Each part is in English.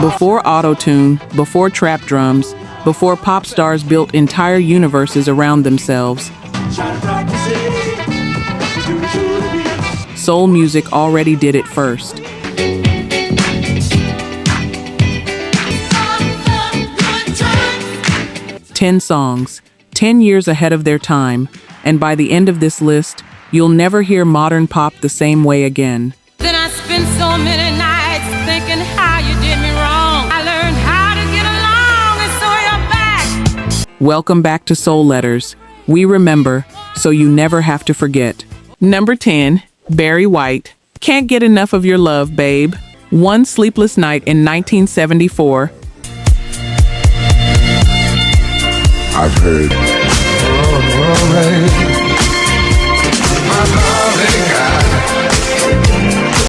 Before auto-tune, before trap drums, before pop stars built entire universes around themselves, soul music already did it first. Ten songs, 10 years ahead of their time, and by the end of this list, you'll never hear modern pop the same way again. Then I spent so many nights thinking how you did me wrong. I learned how to get along, and so you're back. Welcome back to Soul Letters. We remember, so you never have to forget. Number 10, Barry White. Can't Get Enough of Your Love, Babe. One Sleepless Night in 1974. I've heard.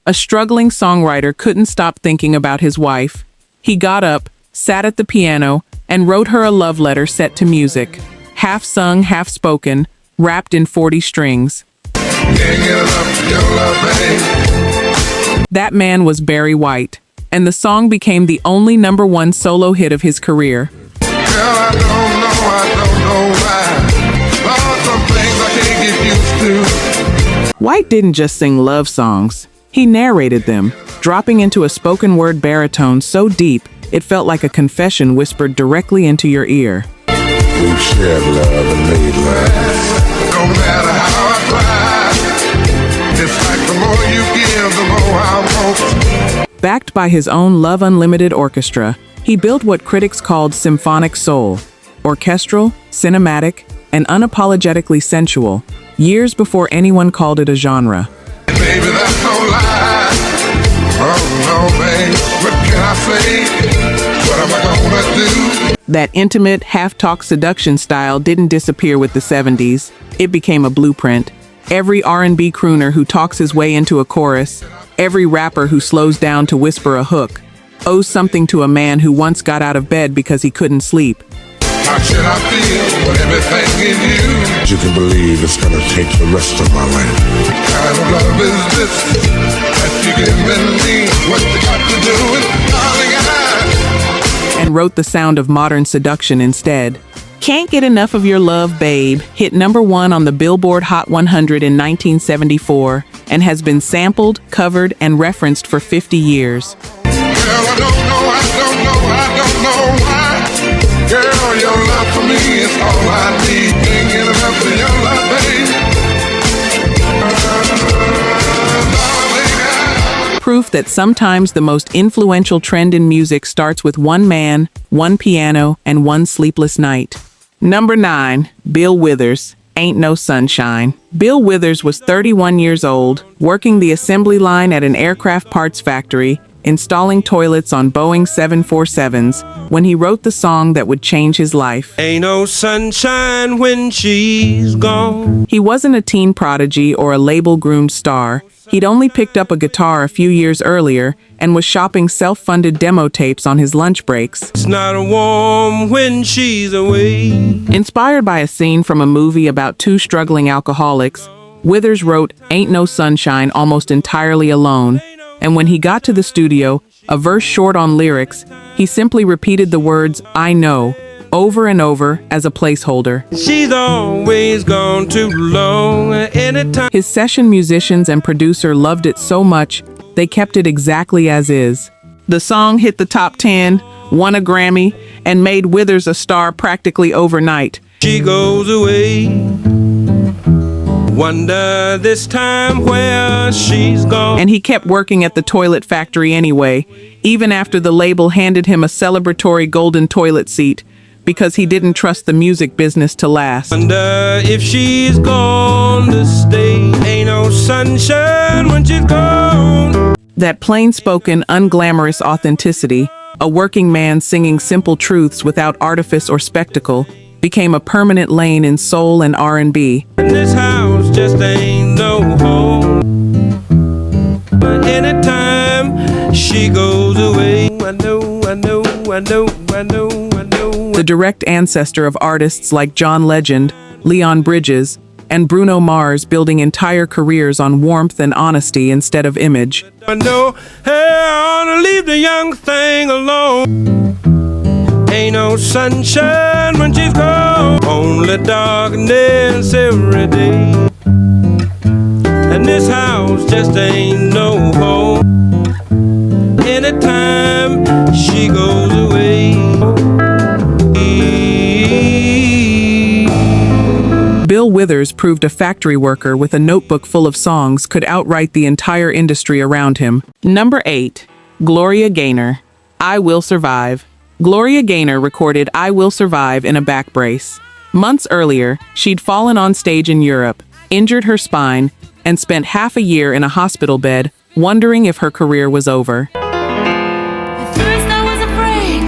A struggling songwriter couldn't stop thinking about his wife. He got up, sat at the piano, and wrote her a love letter set to music. Half sung, half spoken, wrapped in 40 strings. That man was Barry White, and the song became the only #1 solo hit of his career. I don't know why. Some things I can't get used to. White didn't just sing love songs. He narrated them, dropping into a spoken word baritone so deep it felt like a confession whispered directly into your ear. We've shared love and made love. No matter how I try, it's like the more you give, the more I want. Backed by his own Love Unlimited orchestra, he built what critics called symphonic soul. Orchestral, cinematic, and unapologetically sensual, years before anyone called it a genre. Baby, that's no lie. Oh no, babe, what can I say? What am I gonna do? That intimate, half-talk seduction style didn't disappear with the 70s. It became a blueprint. Every R&B crooner who talks his way into a chorus, every rapper who slows down to whisper a hook, owes something to a man who once got out of bed because he couldn't sleep. How should I feel when everything in you? You can believe it's gonna take the rest of my life. What kind of love is this that you giving me? What you got to do with darling, and wrote the sound of modern seduction instead. Can't Get Enough of Your Love, Babe hit #1 on the Billboard Hot 100 in 1974 and has been sampled, covered, and referenced for 50 years. Girl, I don't know why. Girl, your love for me is all I need. Can't get enough of your love, babe. Proof that sometimes the most influential trend in music starts with one man, one piano, and one sleepless night. Number 9, Bill Withers. Ain't No Sunshine. Bill Withers was 31 years old, working the assembly line at an aircraft parts factory, installing toilets on Boeing 747s, when he wrote the song that would change his life. Ain't no sunshine when she's gone. He wasn't a teen prodigy or a label-groomed star. He'd only picked up a guitar a few years earlier and was shopping self-funded demo tapes on his lunch breaks. It's not warm when she's away. Inspired by a scene from a movie about two struggling alcoholics, Withers wrote Ain't No Sunshine almost entirely alone. And when he got to the studio, a verse short on lyrics, he simply repeated the words, I know, over and over as a placeholder. She's always gone too long. Anytime. His session musicians and producer loved it so much, they kept it exactly as is. The song hit the top 10, won a Grammy, and made Withers a star practically overnight. She goes away. Wonder this time where she's gone. And he kept working at the toilet factory anyway, even after the label handed him a celebratory golden toilet seat, because he didn't trust the music business to last. Wonder if she's gone to stay. Ain't no sunshine when she's gone. That plain-spoken, unglamorous authenticity, a working man singing simple truths without artifice or spectacle, became a permanent lane in soul and R&B. And this house just ain't no home. But anytime she goes away, I know. The direct ancestor of artists like John Legend, Leon Bridges, and Bruno Mars building entire careers on warmth and honesty instead of image. I know, hey, I ought to leave the young thing alone. Ain't no sunshine when she's gone, only darkness every day. And this house just ain't no home anytime she goes away. Bill Withers proved a factory worker with a notebook full of songs could outwrite the entire industry around him. Number 8. Gloria Gaynor, I Will Survive. Gloria Gaynor recorded I Will Survive in a back brace. Months earlier, she'd fallen on stage in Europe, injured her spine, and spent half a year in a hospital bed, wondering if her career was over. At first I was afraid.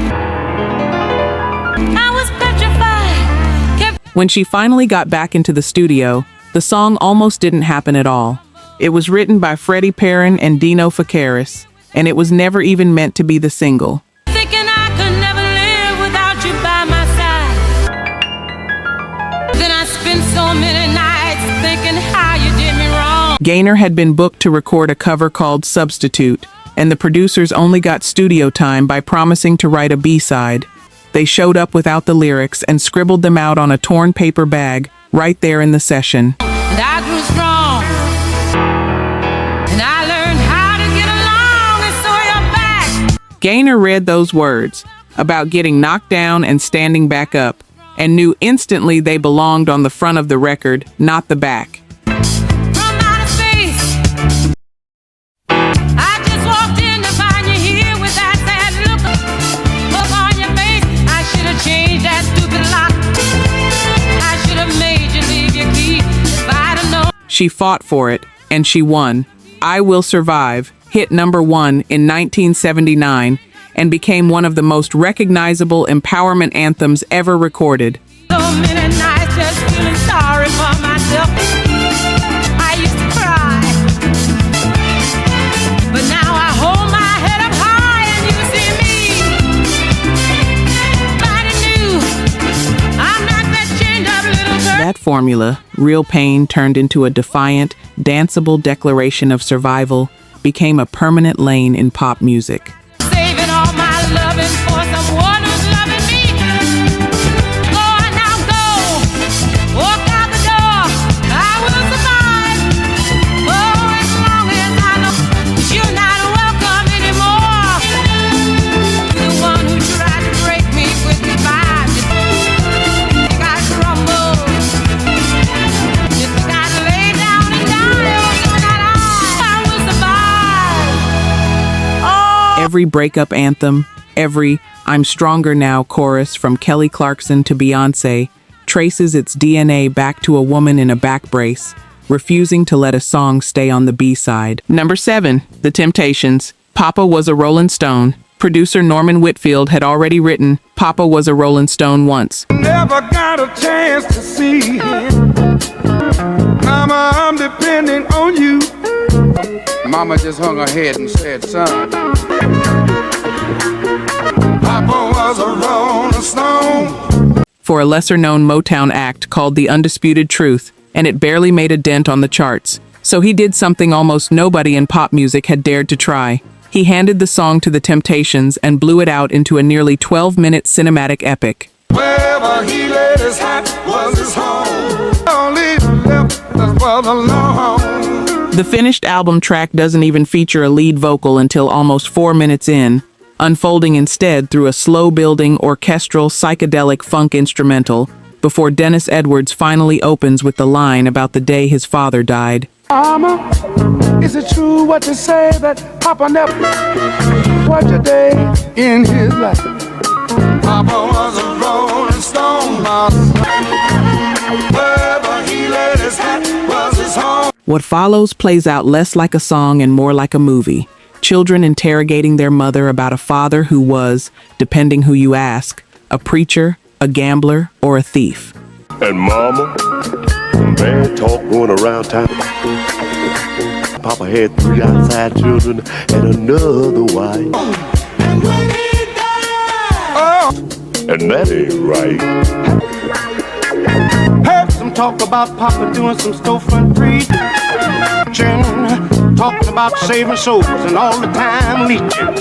I was petrified. When she finally got back into the studio, the song almost didn't happen at all. It was written by Freddie Perrin and Dino Fakaris, and it was never even meant to be the single. Thinking I could never live without you by my side. Then I spent so many nights thinking how you did me wrong. Gaynor had been booked to record a cover called Substitute, and the producers only got studio time by promising to write a B-side. They showed up without the lyrics and scribbled them out on a torn paper bag right there in the session. And I grew strong. And I learned how to get along, and so you're back. Gaynor read those words about getting knocked down and standing back up and knew instantly they belonged on the front of the record, not the back. From outer space. I just walked in to find you here with that sad look on your face. I should have changed that stupid lock. I should have made you leave your key if I'd have known. She fought for it, and she won. I Will Survive hit number 1 in 1979 and became one of the most recognizable empowerment anthems ever recorded. So many nights just feeling sorry for myself. I used to cry. But now I hold my head up high and you see me. Nobody knew I'm not that chained up little girl. That formula, real pain turned into a defiant, danceable declaration of survival, became a permanent lane in pop music. Saving all my loving for someone who's loving me. Go on now, go. Walk out the door. I will survive. Oh, as long as I know you're not welcome anymore. The one who tried to break me with goodbye. I crumble. Just gotta lay down and die. So that I will survive. Oh. Every breakup anthem, every I'm Stronger Now chorus from Kelly Clarkson to Beyoncé traces its DNA back to a woman in a back brace, refusing to let a song stay on the B-side. Number 7, The Temptations, Papa Was a Rolling Stone. Producer Norman Whitfield had already written Papa Was a Rolling Stone once. Never got a chance to see him. Mama, I'm depending on you. Mama just hung her head and said, son, Papa was a rolling stone. For a lesser-known Motown act called The Undisputed Truth, and it barely made a dent on the charts. So he did something almost nobody in pop music had dared to try. He handed the song to The Temptations and blew it out into a nearly 12-minute cinematic epic. Wherever he laid his hat was his home. Only left us for the long. The finished album track doesn't even feature a lead vocal until almost 4 minutes in, unfolding instead through a slow-building orchestral psychedelic funk instrumental before Dennis Edwards finally opens with the line about the day his father died. Mama, is it true what they say that Papa never watched a day in his life? Papa was a rolling stone, my son. Wherever he laid his hat was his home. What follows plays out less like a song and more like a movie. Children interrogating their mother about a father who was, depending who you ask, a preacher, a gambler, or a thief. And mama, bad talk going around town. Papa had 3 outside children and another wife. And when he died, And that ain't right. had some talk about Papa doing some storefront preaching, talking about saving souls and all the time leeching, stealing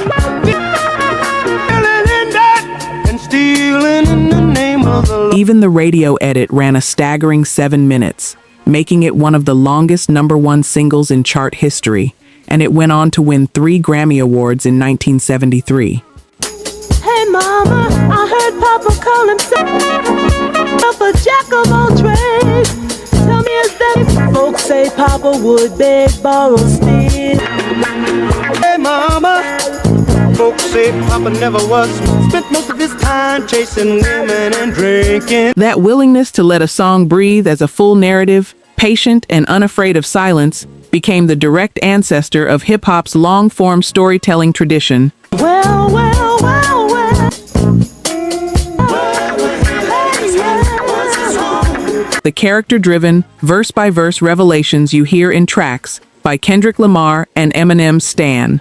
in that and stealing in the name of the Lord. Even the radio edit ran a staggering 7 minutes, making it one of the longest #1 singles in chart history, and it went on to win 3 Grammy Awards in 1973. Hey mama, I heard Papa call himself a jack of all trades. Tell me, is that folks say Papa would beg, borrow, steal? Hey mama, folks say Papa never was, spent most of his time chasing women and drinking. That willingness to let a song breathe as a full narrative, patient and unafraid of silence, became the direct ancestor of hip-hop's long-form storytelling tradition. Well, well, well, well. The character-driven, verse-by-verse revelations you hear in tracks by Kendrick Lamar and Eminem's Stan.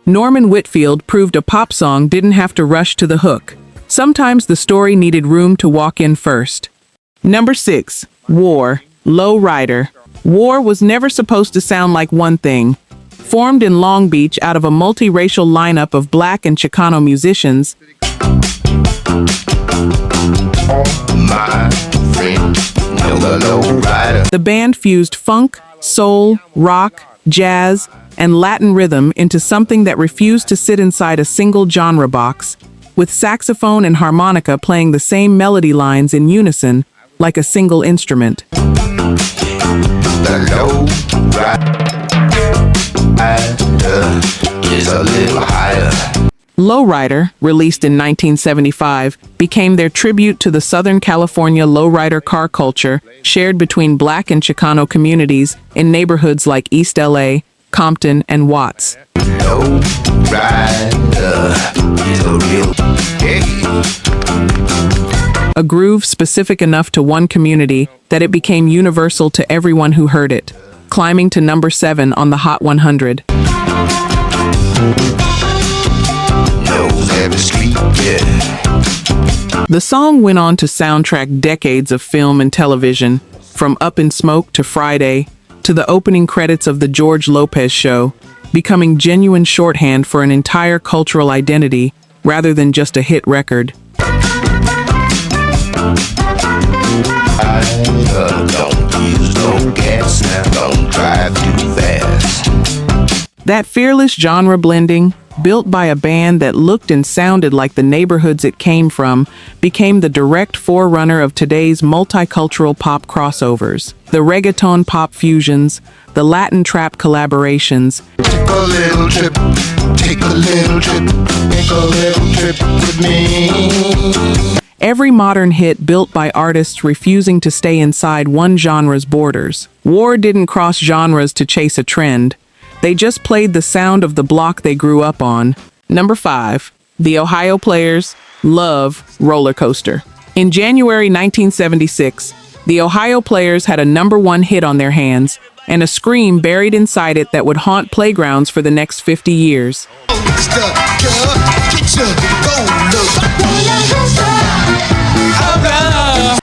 Norman Whitfield proved a pop song didn't have to rush to the hook. Sometimes the story needed room to walk in first. Number 6. War, Low Rider. War was never supposed to sound like one thing. Formed in Long Beach out of a multiracial lineup of Black and Chicano musicians, My friend, the low rider. the band fused funk, soul, rock, jazz, and Latin rhythm into something that refused to sit inside a single genre box, with saxophone and harmonica playing the same melody lines in unison, like a single instrument. The low rider is a little higher. Lowrider, released in 1975, became their tribute to the Southern California lowrider car culture shared between Black and Chicano communities in neighborhoods like East LA, Compton, and Watts. Low rider is a real A groove specific enough to one community that it became universal to everyone who heard it, climbing to number 7 on the Hot 100. knows every street, yeah. The song went on to soundtrack decades of film and television, from Up in Smoke to Friday, to the opening credits of The George Lopez Show, becoming genuine shorthand for an entire cultural identity rather than just a hit record. Don't use no gas now, don't drive too fast. That fearless genre blending, built by a band that looked and sounded like the neighborhoods it came from, became the direct forerunner of today's multicultural pop crossovers. The reggaeton pop fusions, the Latin trap collaborations, Take a little trip, take a little trip, take a little trip with me. every modern hit built by artists refusing to stay inside one genre's borders. War didn't cross genres to chase a trend. They just played the sound of the block they grew up on. Number 5. The Ohio Players' Love Roller Coaster. In January 1976, the Ohio Players had a number 1 hit on their hands and a scream buried inside it that would haunt playgrounds for the next 50 years.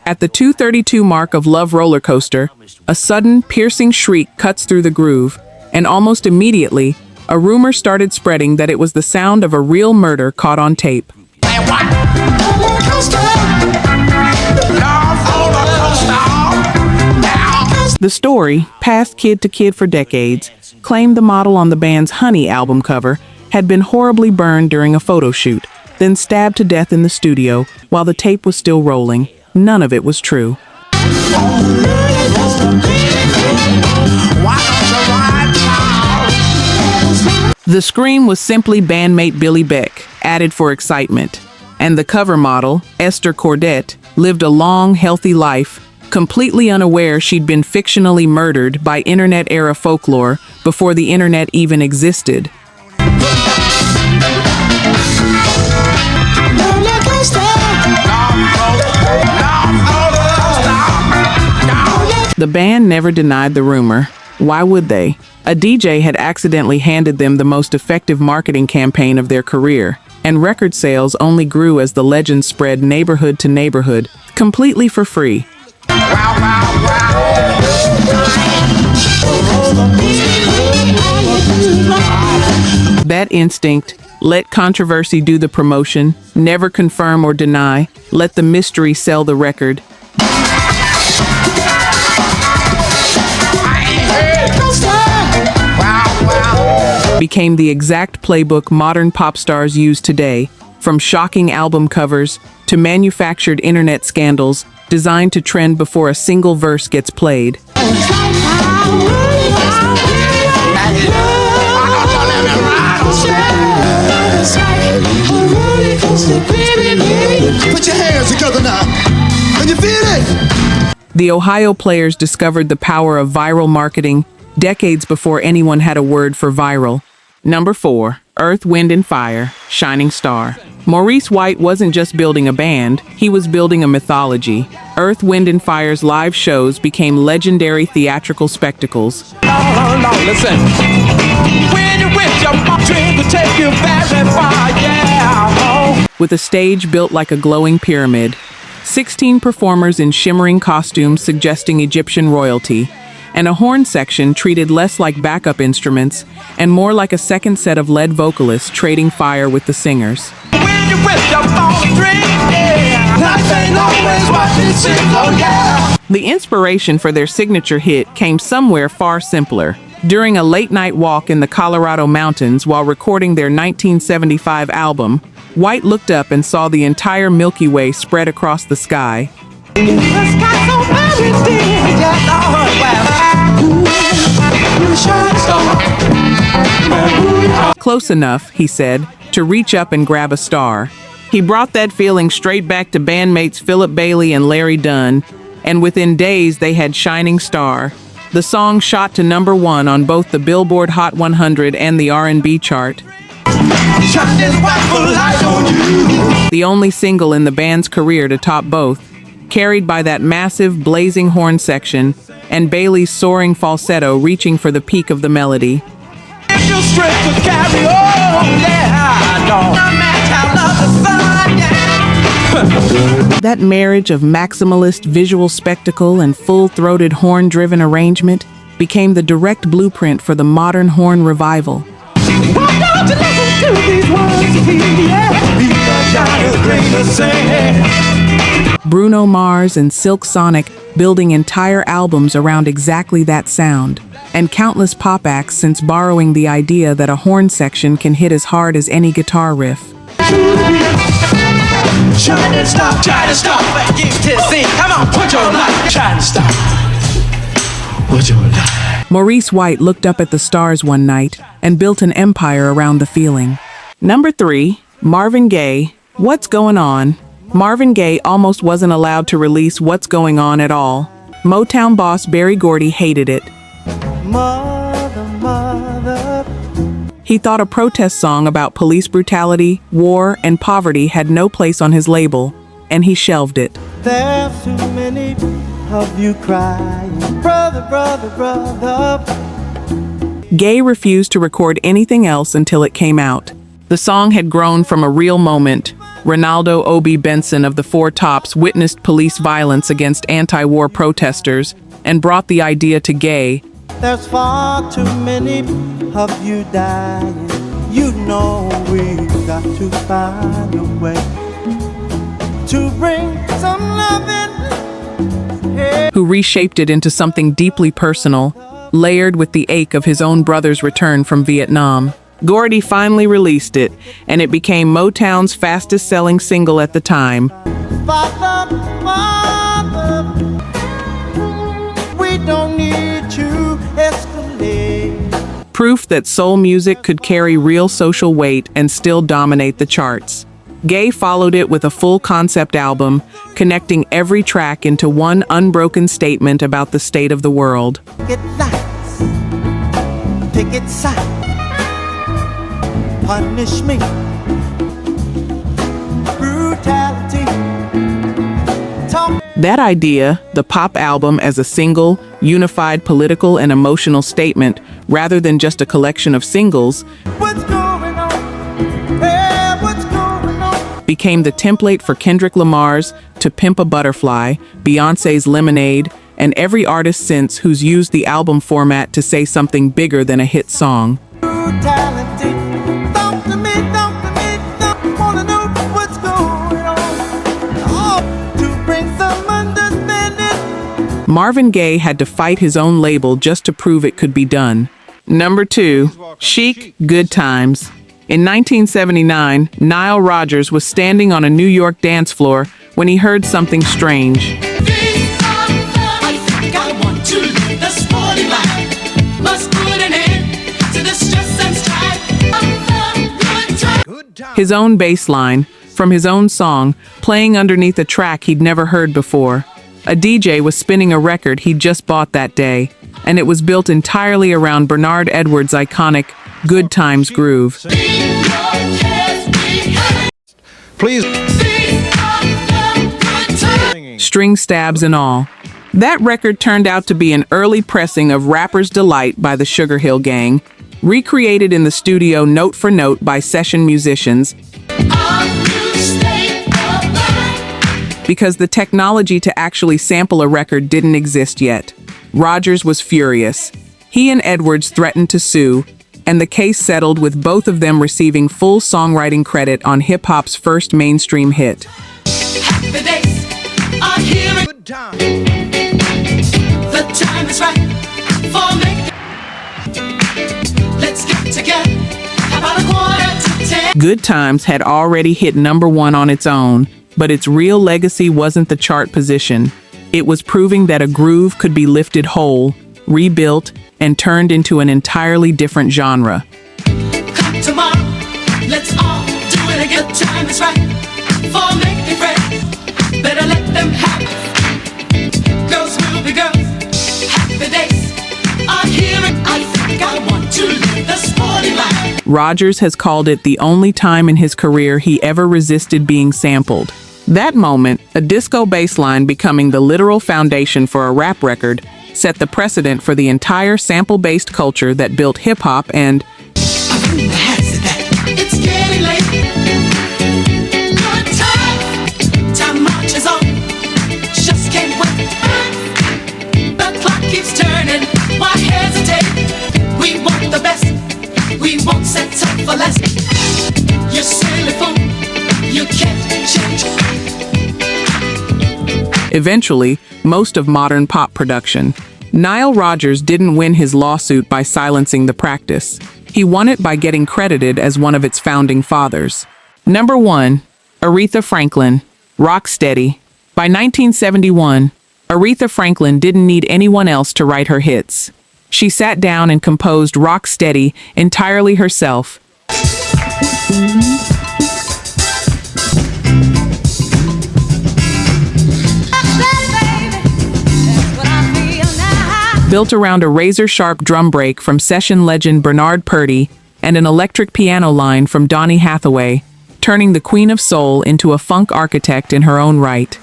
At the 2:32 mark of Love Roller Coaster, a sudden, piercing shriek cuts through the groove, and almost immediately, a rumor started spreading that it was the sound of a real murder caught on tape. The story, passed kid to kid for decades, claimed the model on the band's Honey album cover had been horribly burned during a photo shoot, then stabbed to death in the studio while the tape was still rolling. None of it was true. The scream was simply bandmate Billy Beck, added for excitement. And the cover model, Esther Cordette, lived a long, healthy life, completely unaware she'd been fictionally murdered by internet-era folklore before the internet even existed. The band never denied the rumor. Why would they? A DJ had accidentally handed them the most effective marketing campaign of their career, and record sales only grew as the legend spread neighborhood to neighborhood, completely for free. That instinct, let controversy do the promotion, never confirm or deny, let the mystery sell the record, became the exact playbook modern pop stars use today, from shocking album covers to manufactured internet scandals designed to trend before a single verse gets played. Put your hands together now. Can you feel it? The Ohio Players discovered the power of viral marketing decades before anyone had a word for viral. Number 4, Earth, Wind and Fire, Shining Star. Maurice White wasn't just building a band, he was building a mythology. Earth, Wind and Fire's live shows became legendary theatrical spectacles. Listen. When you with your dream will take you very far, yeah. With a stage built like a glowing pyramid, 16 performers in shimmering costumes suggesting Egyptian royalty, and a horn section treated less like backup instruments and more like a second set of lead vocalists trading fire with the singers. When you with your dream, yeah. Life ain't always what it seems, oh yeah. The inspiration for their signature hit came somewhere far simpler. During a late-night walk in the Colorado mountains while recording their 1975 album, White looked up and saw the entire Milky Way spread across the sky. The sky's so very big, yeah, Lord, wow. You shine star. Close enough, he said, to reach up and grab a star. He brought that feeling straight back to bandmates Philip Bailey and Larry Dunn, and within days they had Shining Star. The song shot to number 1 on both the Billboard Hot 100 and the R&B chart. The only single in the band's career to top both, carried by that massive, blazing horn section and Bailey's soaring falsetto reaching for the peak of the melody. That marriage of maximalist visual spectacle and full-throated horn-driven arrangement became the direct blueprint for the modern horn revival. Bruno Mars and Silk Sonic building entire albums around exactly that sound, and countless pop acts since borrowing the idea that a horn section can hit as hard as any guitar riff. Try to stop, but you to see. Come on, put your life. Try to stop. Put your life. Maurice White looked up at the stars one night and built an empire around the feeling. Number 3, Marvin Gaye, What's Going On. Marvin Gaye almost wasn't allowed to release What's Going On at all. Motown boss Berry Gordy hated it. Mother, mother. He thought a protest song about police brutality, war, and poverty had no place on his label, and he shelved it. There's too many of you crying, brother, brother, brother. Gaye refused to record anything else until it came out. The song had grown from a real moment. Ronaldo Obi Benson of the Four Tops witnessed police violence against anti-war protesters and brought the idea to Gaye. There's far too many of you dying. You know we've got to find a way to bring some loving. Hey. Who reshaped it into something deeply personal, layered with the ache of his own brother's return from Vietnam. Gordy finally released it, and it became Motown's fastest-selling single at the time. Father, Father, we don't need to escalate. Proof that soul music could carry real social weight and still dominate the charts. Gaye followed it with a full concept album, connecting every track into one unbroken statement about the state of the world. Picket lights, picket signs, punish me, brutality, talk. That idea, the pop album as a single, unified political and emotional statement, rather than just a collection of singles, What's going on? Hey, what's going on? became the template for Kendrick Lamar's To Pimp a Butterfly, Beyoncé's Lemonade, and every artist since who's used the album format to say something bigger than a hit song. Brutality. Talk to me, don't wanna know what's going on. Oh, to bring some understanding. Marvin Gaye had to fight his own label just to prove it could be done. Number 2, Chic, Good Times. In 1979, Nile Rodgers was standing on a New York dance floor when he heard something strange. I think I want to live the sporty life. Must put an end to the stress and strife. Good time. His own bass line, from his own song, playing underneath a track he'd never heard before. A DJ was spinning a record he'd just bought that day, and it was built entirely around Bernard Edwards' iconic Good Times groove. Please. String stabs and all. That record turned out to be an early pressing of Rapper's Delight by the Sugar Hill Gang, recreated in the studio note for note by session musicians, because the technology to actually sample a record didn't exist yet. Rodgers was furious. He and Edwards threatened to sue, and the case settled with both of them receiving full songwriting credit on hip-hop's first mainstream hit. The days are here. Good time. The time is right for me. Let's get together. How about a 9:45? Good Times had already hit number 1 on its own, but its real legacy wasn't the chart position. It was proving that a groove could be lifted whole, rebuilt, and turned into an entirely different genre. Come tomorrow, let's all do it again. The time is right for making friends. Better let them have it. Girls will be girls. Happy days are here. I think I want to live the sporty life. Rodgers has called it the only time in his career he ever resisted being sampled. That moment, a disco bass line becoming the literal foundation for a rap record, set the precedent for the entire sample-based culture that built hip-hop and It's getting late. Good time. Time marches on. Just can't wait. The clock keeps turning. Why hesitate? We want the best. We won't settle for less. You silly fool. You can't change. eventually most of modern pop production. Nile Rodgers didn't win his lawsuit by silencing the practice. He won it by getting credited as one of its founding fathers. Number 1. Aretha Franklin, Rock Steady. By 1971, Aretha Franklin didn't need anyone else to write her hits. She sat down and composed Rock Steady entirely herself. Built around a razor-sharp drum break from session legend Bernard Purdie and an electric piano line from Donny Hathaway, turning the Queen of Soul into a funk architect in her own right.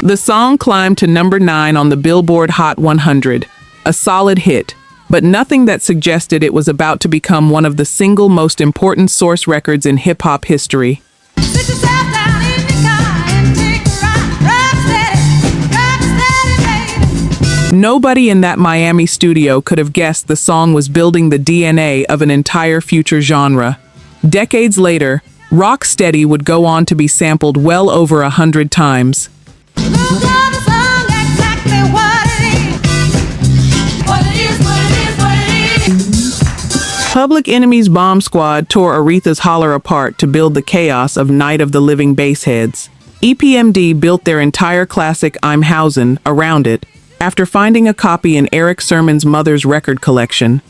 The song climbed to number 9 on the Billboard Hot 100, a solid hit, but nothing that suggested it was about to become one of the single most important source records in hip-hop history. Nobody in that Miami studio could have guessed the song was building the DNA of an entire future genre. Decades later, Rock Steady would go on to be sampled well over 100 times. Public Enemy's Bomb Squad tore Aretha's Holler apart to build the chaos of Night of the Living Bassheads. EPMD built their entire classic I'm Housin' around it, after finding a copy in Eric Sermon's mother's record collection.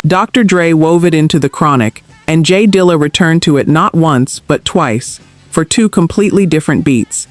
Dr. Dre wove it into The Chronic, and Jay Dilla returned to it not once, but twice, for 2 completely different beats.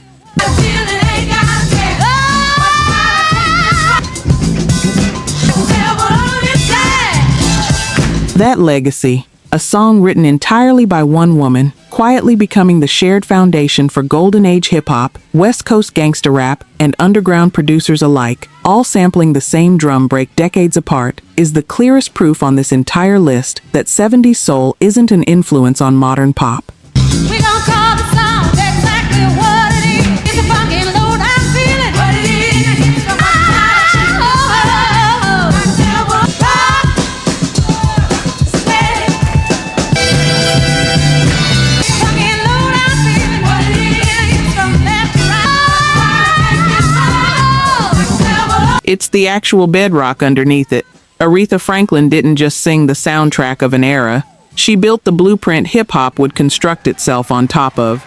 That legacy, a song written entirely by one woman, quietly becoming the shared foundation for Golden Age hip-hop, West Coast gangsta rap, and underground producers alike, all sampling the same drum break decades apart, is the clearest proof on this entire list that 70s soul isn't an influence on modern pop. We gon' call the sound exactly what it is. It's a funky load, I'm feeling what it is. Funky load, I'm feeling what it is. From left to right. It's the actual bedrock underneath it. Aretha Franklin didn't just sing the soundtrack of an era. She built the blueprint hip-hop would construct itself on top of.